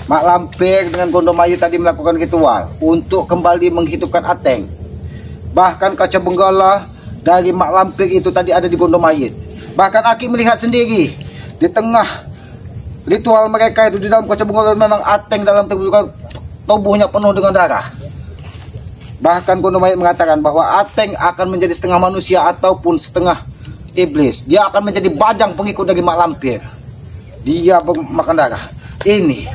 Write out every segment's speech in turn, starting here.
Mak Lampir dengan Gondomayit tadi melakukan ritual untuk kembali menghidupkan Ateng. Bahkan kaca benggala dari Mak Lampir itu tadi ada di Gondomayit. Bahkan Aki melihat sendiri di tengah ritual mereka itu, di dalam kaca benggala memang Ateng dalam tubuhnya penuh dengan darah. Bahkan Gondomayit mengatakan bahwa Ateng akan menjadi setengah manusia ataupun setengah iblis. Dia akan menjadi bajang pengikut dari Mak Lampir. Dia makan darah. Ini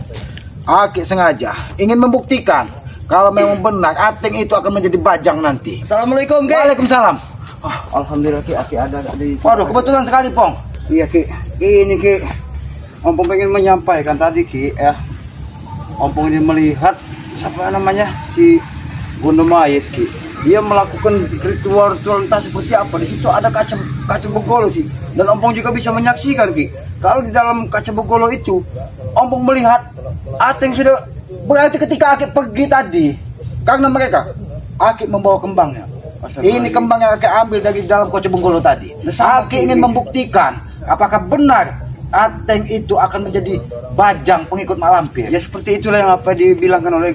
Aki sengaja ingin membuktikan kalau memang benar Ateng itu akan menjadi bajang nanti. Assalamualaikum, Ki. Waalaikumsalam. Oh, alhamdulillah, Ki. Aki ada di. Waduh, kebetulan sekali, Pong. Iya, Ki. Ini, Ki. Om Pong pengen menyampaikan tadi, Ki, ya. Om Pong ini melihat siapa namanya si Gondomayit, Ki. Dia melakukan ritual entah seperti apa. Di situ ada kaca begolo sih. Dan Om Pong juga bisa menyaksikan, Ki. Kalau di dalam kaca begolo itu, Om Pong melihat Ateng sudah, berarti ketika Aki pergi tadi, karena mereka Aki membawa kembangnya. Ini kembang yang Aki ambil dari dalam kaca begolo tadi. Aki ingin membuktikan apakah benar Ateng itu akan menjadi bajang pengikut Mak Lampir. Ya seperti itulah yang apa dibilangkan oleh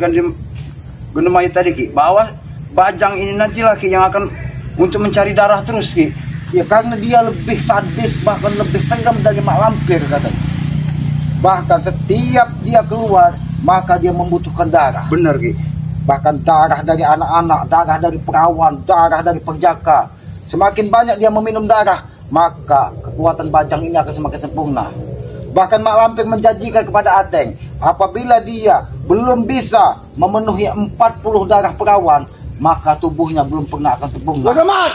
Gondomayit tadi, Ki, bahwa bajang ini nanti laki yang akan untuk mencari darah terus, Ki. Ya karena dia lebih sadis, bahkan lebih seram dari Mak Lampir katanya. Bahkan setiap dia keluar maka dia membutuhkan darah. Benar, Ki. Bahkan darah dari anak-anak, darah dari perawan, darah dari penjaga. Semakin banyak dia meminum darah, maka kekuatan bajang ini akan semakin sempurna. Bahkan Mak Lampir menjanjikan kepada Ateng, apabila dia belum bisa memenuhi 40 darah perawan, maka tubuhnya belum pernah akan sempurna. Selamat.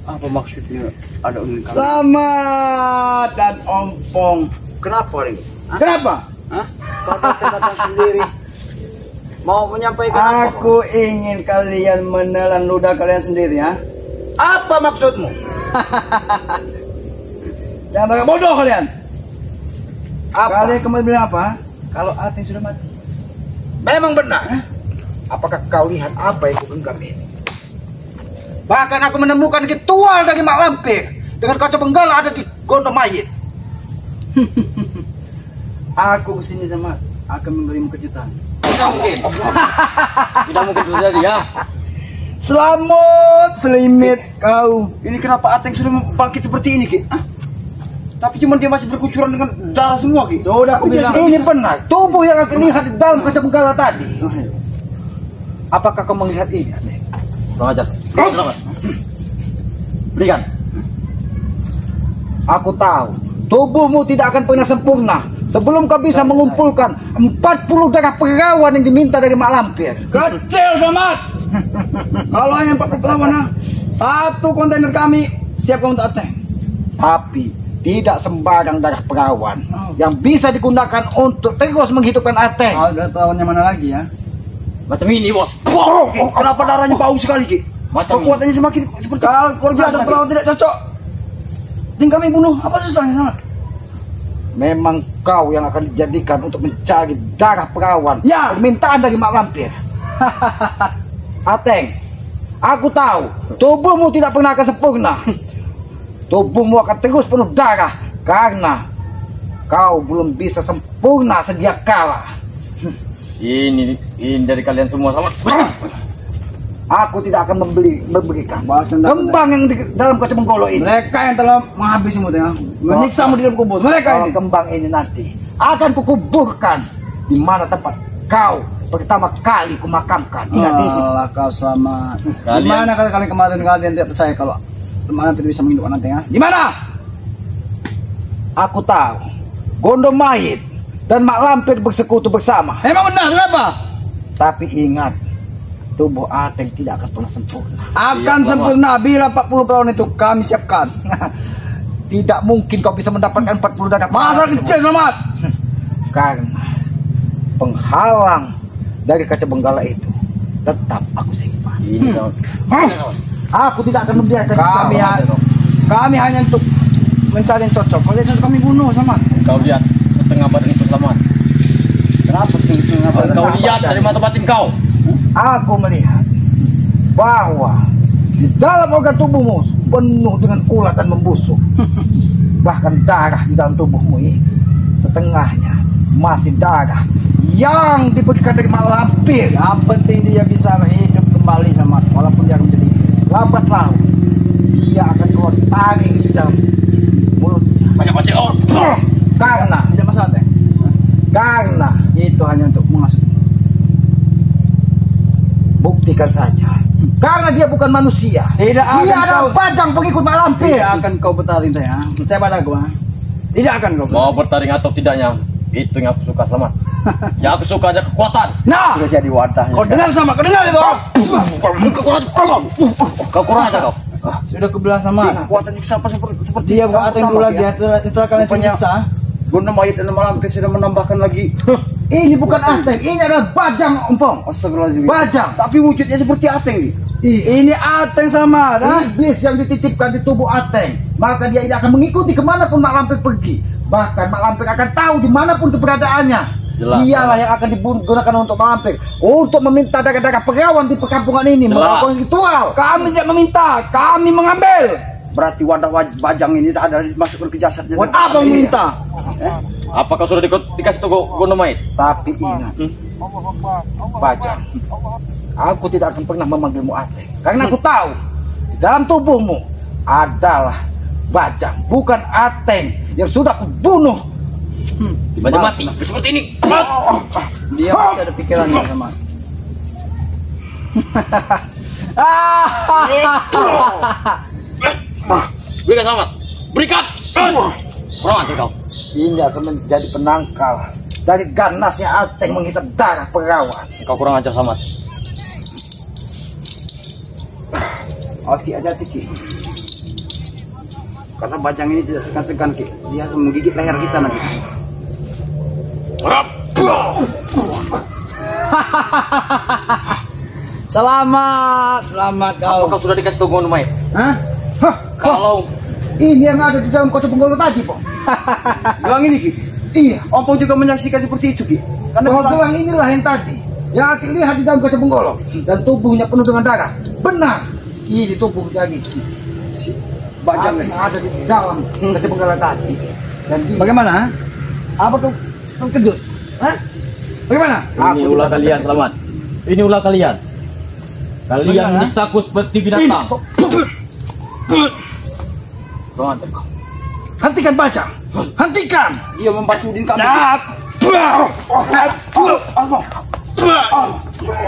Apa maksudnya? Ada unik. Selamat dan ompong. Kenapa, Ring? Kenapa? Hah? Kau datang sendiri. Mau menyampaikan Aku ingin kalian menelan ludah kalian sendiri, ya. apa maksudmu? Jangan banyak bodoh kalian. Apa? Kalian kemarin bilang apa? Kalau Ateng sudah mati. Memang benar. Apakah kau lihat apa yang kugenggam ini? Bahkan aku menemukan ritual dari Mak Lampir dengan kaca benggala ada di Gondomayit. Aku kesini sama akan memberimu kejutan. Tidak mungkin. Tidak mungkin terjadi, ya. Selamat selimit kau. Ini kenapa Ateng sudah bangkit seperti ini, Ki? Tapi cuma dia masih berkucuran dengan darah semua, Ki. Sudah aku bilang. Ini benar. Tubuh yang aku lihat di dalam kaca benggala tadi. Apakah kau melihat ini? Kurang ajar. Selamat. Berikan. Aku tahu tubuhmu tidak akan pernah sempurna sebelum kau bisa mengumpulkan 40 darah perawan yang diminta dari Mak Lampir. Kecil, Samad. Kalau hanya 40 pelawan, satu kontainer kami siapkan untuk Ateng. Tapi tidak sembarang darah perawan yang bisa digunakan untuk terus menghidupkan Ateng. Ada lawannya mana lagi, ya? Macam ini, bos. Ki, kenapa darahnya bau sekali, Ki? Macam Kekuatannya semakin seperti kalau biasa pelawan tidak cocok. Dan kami bunuh, apa susahnya, Samad? Memang kau yang akan dijadikan untuk mencari darah perawan. Ya. Permintaan dari Mak Lampir. Ateng, aku tahu tubuhmu tidak pernah akan sempurna. Tubuhmu akan terus penuh darah karena kau belum bisa sempurna sedia kala. ini dari kalian semua sama. Aku tidak akan memberikan Bahkan kembang yang di dalam kaca benggolo ini. mereka yang telah menghabisimu, ya. Menyiksamu di dalam kubur. Mereka Kalau ini. kembang ini nanti akan kukuburkan di mana tempat kau pertama kali kumakamkan. Ingat ini. Allah, kau sama. Kalian- Gimana kalau kalian kemarin kalian tidak percaya kalau teman tidak bisa menghidupkan Ateng, ya? Gimana? Aku tahu Gondomayit dan Mak Lampir bersekutu bersama. Emang benar, kenapa? Tapi ingat, tubuh Ateng tidak akan pernah sempurna. Akan Iya, sempurna bila 40 tahun itu kami siapkan. Tidak mungkin kau bisa mendapatkan 40 darah Masa perawan. kecil, Selamat. Karena penghalang dari kaca benggala itu tetap aku simpan. Ini kawan. Aku tidak akan membiarkan Kami hanya untuk mencari yang cocok. Kalau yang cocok kami bunuh, Selamat. Kau lihat setengah badan itu selamat. Kenapa setengah badan? Kau lihat dari mata batin kau. Aku melihat bahwa di dalam organ tubuhmu penuh dengan ulat dan membusuk. bahkan darah di dalam tubuhmu ini setengahnya masih darah yang diberikan dari mak lampir. Yang penting dia bisa hidup kembali sama, walaupun dia menjadi iblis. Lambat laun dia akan keluar taring di dalam mulutnya. Banyak baca. Oh. Karena Tidak masalah teh. karena Itu hanya untuk mengasut. buktikan saja. Karena dia bukan manusia. Tidak akan Dia adalah kau- bajang pengikut mak lampir. Tidak akan kau bertaring teh ya. Percaya pada gua. Tidak akan kau. Mau bertaring atau tidaknya, itu yang aku suka Selamat. Yang aku suka ada kekuatan. Nah, Sudah jadi wadahnya. kau dengar sama, kau dengar itu? Kau kurang aja kau. Sudah kebelah sama. Kekuatan yang sama seperti Dia bukan atau yang dulu lagi ya. Setelah kalian Rupanya- siksa. Guna mayat dan malam sudah menambahkan lagi. Ini bukan ateng, ini adalah bajang umpong. Astagfirullahaladzim. Bajang. Tapi wujudnya seperti ateng nih. Ih, Ini ateng sama, dah. iblis yang dititipkan di tubuh ateng, maka dia tidak akan mengikuti kemanapun mak lampir pergi. Bahkan mak lampir akan tahu dimanapun keberadaannya. Jelas. Dialah yang akan digunakan untuk mak lampir untuk meminta darah-darah pegawai di perkampungan ini Jelas. melakukan ritual. Kami tidak meminta, kami mengambil. Berarti wadah bajang ini ada dimasukkan ke jasadnya. Buat Apa iya. meminta? Apakah sudah dikasih tahu Gondomait? Tapi ingat, bajang, aku tidak akan pernah memanggilmu ateng, karena aku tahu di dalam tubuhmu adalah bajang, bukan ateng yang sudah kubunuh. Bajang mati. Seperti ini. Dia masih ada pikirannya sama. Berikan Selamat. Berikan. Kurang aja kau. Ini akan menjadi penangkal dari ganasnya ateng menghisap darah perawan. Kau kurang ajar Selamat. Awas Ki, hati-hati Ki. Karena bajang ini tidak segan-segan Ki. Dia akan menggigit leher kita nanti. Selamat kau. Apakah sudah dikasih tahu Gondomait? Hah? Hah? Kalau Ini yang ada di dalam kocok penggolo tadi, Pong. Gelang ini Ki. Iya. Ompong juga menyaksikan seperti itu Ki. Karena Bahwa gelang- gelang inilah yang tadi yang Aki lihat di dalam kocok penggolo dan tubuhnya penuh dengan darah. Benar. Ini tubuh jadi si bajang yang ini. ada di dalam kocok penggolo tadi. Dan dia, Bagaimana? Ha? Apa kau kejut? Hah? Bagaimana? ini ulah kalian Selamat. Ini ulah kalian. Kalian Bagaimana? menyiksaku seperti binatang. Kurang ajar kau. hentikan bajang. Hentikan. Dia membacudin kami.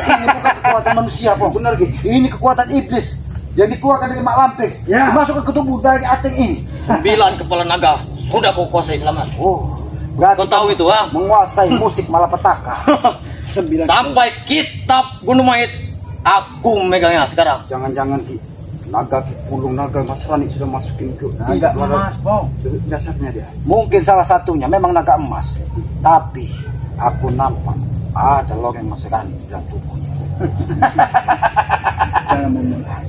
Ini bukan kekuatan manusia, Pong. Benar Ki. Ini kekuatan iblis yang dikeluarkan dari mak lampir, Ya. dimasukkan ke tubuh dari ateng ini. 9 kepala naga sudah kau kuasai Selamat. Oh, berarti Kau tahu itu ha? menguasai musik malapetaka. 9. Sampai kitab Gondomait aku megangnya sekarang. Jangan-jangan Ki. Naga Ki, pulung naga Mas Rani sudah masukin ke Naga emas, Pong. dasarnya dia. Mungkin salah satunya memang naga emas, tapi aku nampak ada logeng Mas Rani di dalam tubuhnya. Jangan memulai.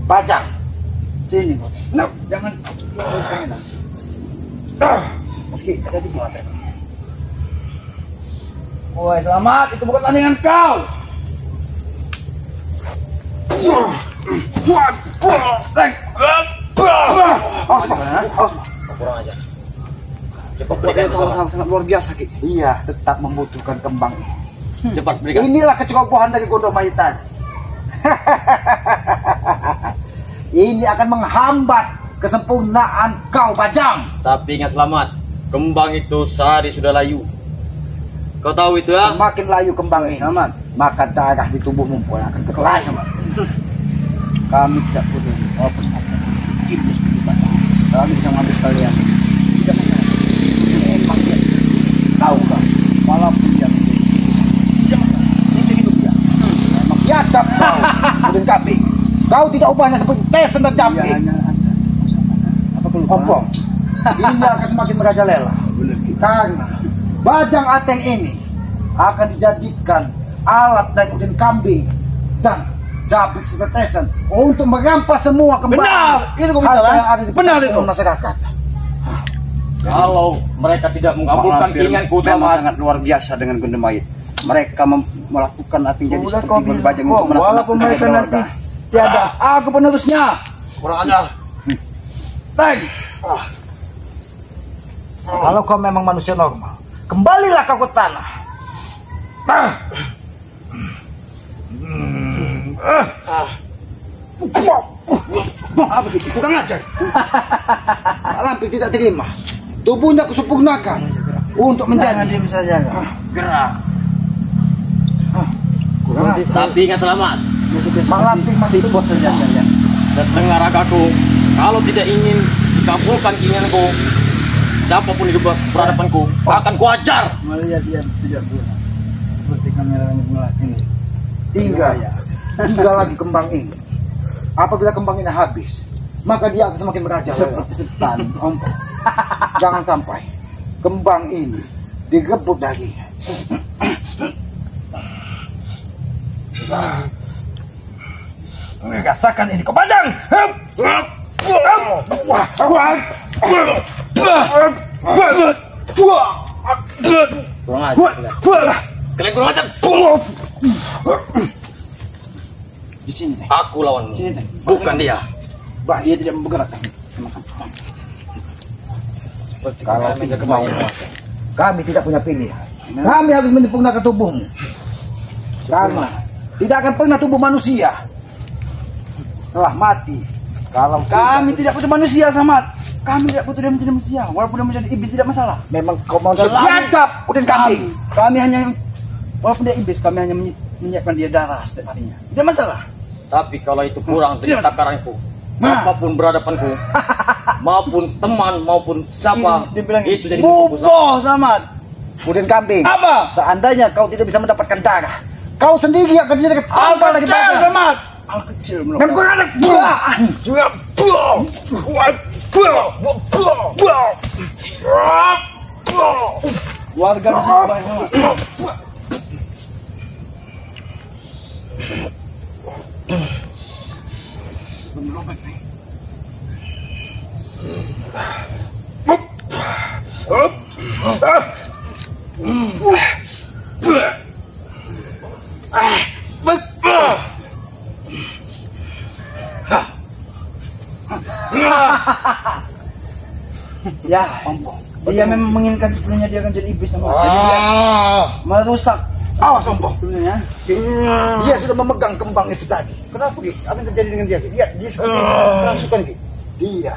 Bajang, Sini kau. No, jangan. Meski ada di mata. Woi, Selamat, itu bukan tandingan kau. Kurang ajar. Cepat berikan Kekuatan Selamat. sangat luar biasa Ki. iya tetap membutuhkan kembang. Cepat berikan. Inilah kecerobohan dari Gondomait tadi. Ini akan menghambat kesempurnaan kau, Bajang. Tapi ingat Selamat, kembang itu sehari sudah layu. Kau tahu itu ya? Semakin layu kembang ini, Selamat. maka darah di tubuhmu pun akan berlayu. Kami tidak perlu walaupun ada iblis begitu banyak. Kami bisa mengambil sekalian. Tidak masalah. Memang dia iblis. Tahu kau? Walaupun dia menjadi iblis, tidak masalah. Itu hidup dia. Memang biadab kau. Udin kambing. Kau tidak ubahnya seperti Tesen dan Dia Jampi. hanya ada. Apa perlu Ompong. Ini akan semakin merajalela. Benar Ki. Karena bajang ateng ini akan dijadikan alat dari Udin kambing dan Jabik setetesan untuk merampas semua kembali. Benar, itu kau bicara. harta yang ada di Benar itu. perkampungan masyarakat. Kalau mereka tidak mengabulkan keinginanku memang Selamat, sangat luar biasa dengan Gondomait. Mereka melakukan apa yang jadi Udah seperti kau bagi bilang, bajang Kong, untuk menakut-nakuti walaupun mereka keluarga. nanti tiada, aku penerusnya. kurang ajar. Teng. Kalau kau memang manusia normal, kembalilah kau ke tanah. Apa gitu? Kurang ajar. Mak Lampir tidak terima. Tubuhnya kusempurnakan untuk menjadi. Dia bisa jaga. Gerak. Kurang ajar. Tapi ingat selamat. Mak Lampir masih Ikut saja saja. Setengah ragaku, kalau tidak ingin dikabulkan keinginanku, siapapun di berhadapanku akan kuajar. Melihat dia tidak guna. Seperti kamera yang ini. Tinggal lagi kembang ini. Apabila kembang ini habis, maka dia akan semakin merajalela. Seperti setan. Jangan sampai kembang ini direbut dagingnya. Rasakan ini kau Bajang. Kurang ajar. Kalian kurang ajar. Di sini. Aku lawanmu. Sini, Teh. Bukan dia. Bah, dia tidak bergerak. Seperti kalau tidak mau, kami tidak punya pilihan. Kami harus menyempurnakan tubuhmu. Karena tidak akan pernah tubuh manusia telah mati. Kalau Kami tidak butuh manusia, Samad. Kami tidak butuh dia menjadi manusia. Walaupun dia menjadi iblis tidak masalah. memang kau mau Selalu- biadab, udah kambing. Kami hanya, walaupun dia iblis, kami hanya menyiapkan dia darah setiap harinya. Tidak masalah. Tapi kalau itu kurang dari Iya, Mas. takaranku, Nah. apapun berhadapanku, maupun teman maupun siapa, Dia bilang itu jadi musuhku. buboh, Samad. Udah kambing. Apa? Seandainya kau tidak bisa mendapatkan darah, kau sendiri akan jadi ketampal lagi Kecil, Bajang. Samad. Al kecil. Dan kau ada buah. Warga di sini banyak. Ya, dia memang menginginkan sebelumnya dia akan jadi iblis sama. Jadi dia merusak. Awas sombong. Sebelumnya. Dia sudah memegang kembang itu tadi. Kenapa Ki? Apa yang terjadi dengan dia? Dia seperti kerasukan Ki. Dia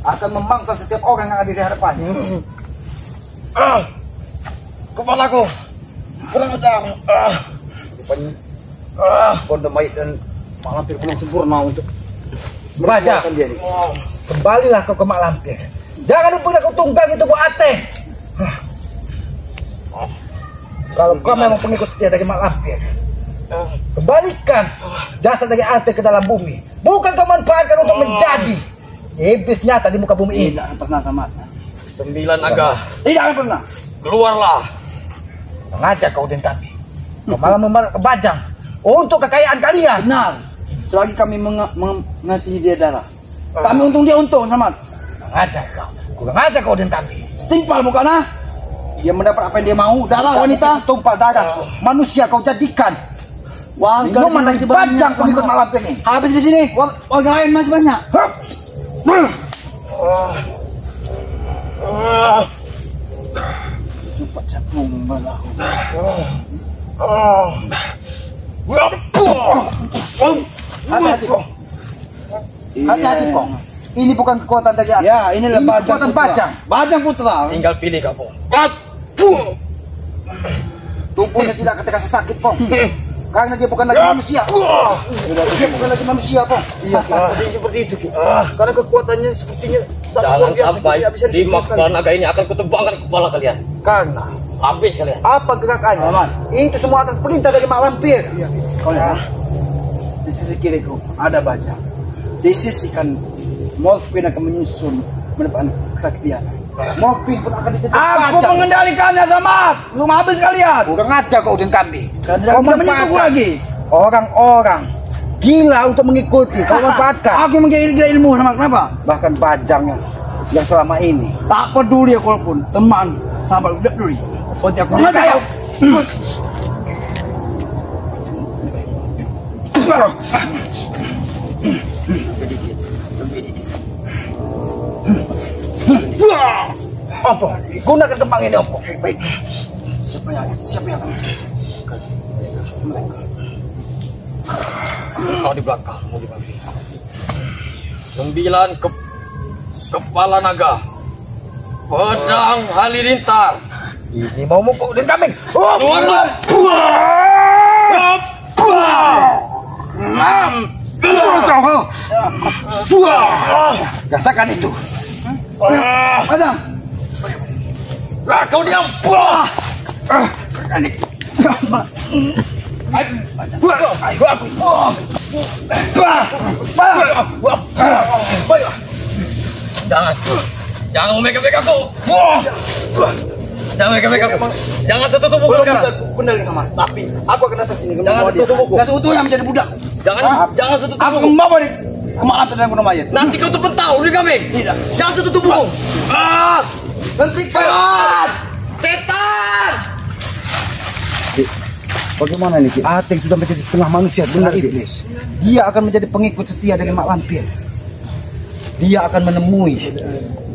akan memangsa setiap orang yang ada di hadapannya. Kepalaku. Kurang ajar. Rupanya Bondo Mayit dan Mak Lampir belum sempurna untuk Baca. dia nih. Kembalilah kau ke Mak Lampir. Jangan lupa kau tunggang itu Bu Ateng. Kalau kau memang pengikut setia dari Mak Lampir, kembalikan jasad dari Ateng ke dalam bumi. Bukan kau manfaatkan untuk menjadi iblis nyata di muka bumi ini. Tidak akan pernah sama. 9 naga, Tidak akan pernah. keluarlah. Mengajak kau dan kami. Kau malah membawa ke Bajang untuk kekayaan kalian. Benar. Selagi kami mengasihi dia darah, kami untung dia untung, Samad. Mengajak kau. Kurang ajar kau dan kami. Setimpal bukan ah? Dia mendapat apa yang dia mau. Darah wanita. Tumpah darah manusia kau jadikan. Warga Minuman dari Bajang pengikut Mak Lampir ini. Habis di sini. Warga lain masih banyak. Cepat capung balahu. Hati-hati kau. Hati-hati kau. Ini bukan kekuatan dari aku. Ya, inilah Ini Bajang kekuatan Putra. Bajang. Bajang Putra. Tinggal pilih kamu. Tubuhnya tidak akan terasa sakit kau. Karena dia bukan lagi manusia. Dia bukan lagi manusia kau. Iya, seperti itu. Ki. Karena kekuatannya sepertinya sangat Jangan luar biasa. sampai Tidak bisa di disebutkan. makbar naga ini akan kutebangkan kepala kalian. Karena Habis kalian. apa gerakannya? Aman. Itu semua atas perintah dari Mak Lampir. Kau lihat, di sisi kiriku ada Bajang. Di sisi kan Morfin akan menyusun mendapatkan kesaktian. Morfin pun akan ditutup Aku Bajang. mengendalikannya, Samad. Belum habis kalian. Kurang ajar kau dan kami. Kalian tidak bisa menyentuhku lagi. Orang-orang gila untuk mengikuti. Kau manfaatkan. Aku menggila ilmu, Samad. Kenapa? Bahkan Bajang yang selama ini Tak peduli aku walaupun teman, sahabat tidak peduli. Pokoknya aku percaya. Ompong, gunakan kembang ini Ompong. Baik. Siapa yang akan Kau di belakang, mau dibagi. 9 kepala naga. Pedang halilintar. Ini mau mukul dan kambing. Rasakan itu. Padang. Kau diam. Jangan memegang aku. Jangan memegang aku. Jangan sentuh tubuhku. benar sama. Tapi aku akan datang sini. Jangan sentuh tubuhku. Gak seutuhnya menjadi budak. Jangan sentuh Aku tubuhku. membawa di kemalan dan gunung mayat. Nanti kau terpental di kami. Tidak. Jangan sentuh tubuhku. Hentikan! Setan! Bagaimana nih Ki? Ateng sudah menjadi setengah manusia, benar iblis. Dia akan menjadi pengikut setia dari Mak Lampir. Dia akan menemui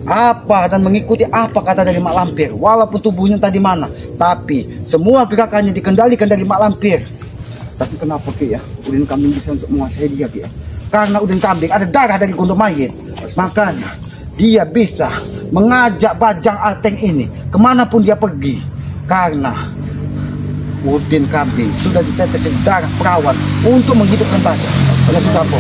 apa dan mengikuti apa kata dari Mak Lampir. Walaupun tubuhnya tadi mana, tapi semua gerakannya dikendalikan dari Mak Lampir. Tapi kenapa Ki ya? Udin kambing bisa untuk menguasai dia Ki ya? Karena udin kambing ada darah dari gondok mayit. Makanya dia bisa mengajak Bajang Ateng ini kemanapun dia pergi. Karena udin kambing sudah ditetes darah perawan untuk menghidupkan Bajang. Oleh sebab itu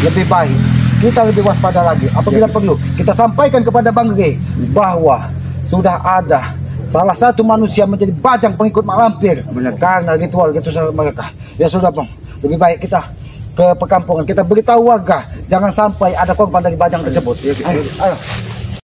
lebih baik kita lebih waspada lagi. Apabila perlu kita sampaikan kepada Bang Gede bahwa sudah ada salah satu manusia menjadi Bajang pengikut Mak Lampir. Karena ritual mereka. Ya sudah Bang, lebih baik kita ke perkampungan, kita beritahu warga jangan sampai ada korban dari Bajang tersebut. Ayo.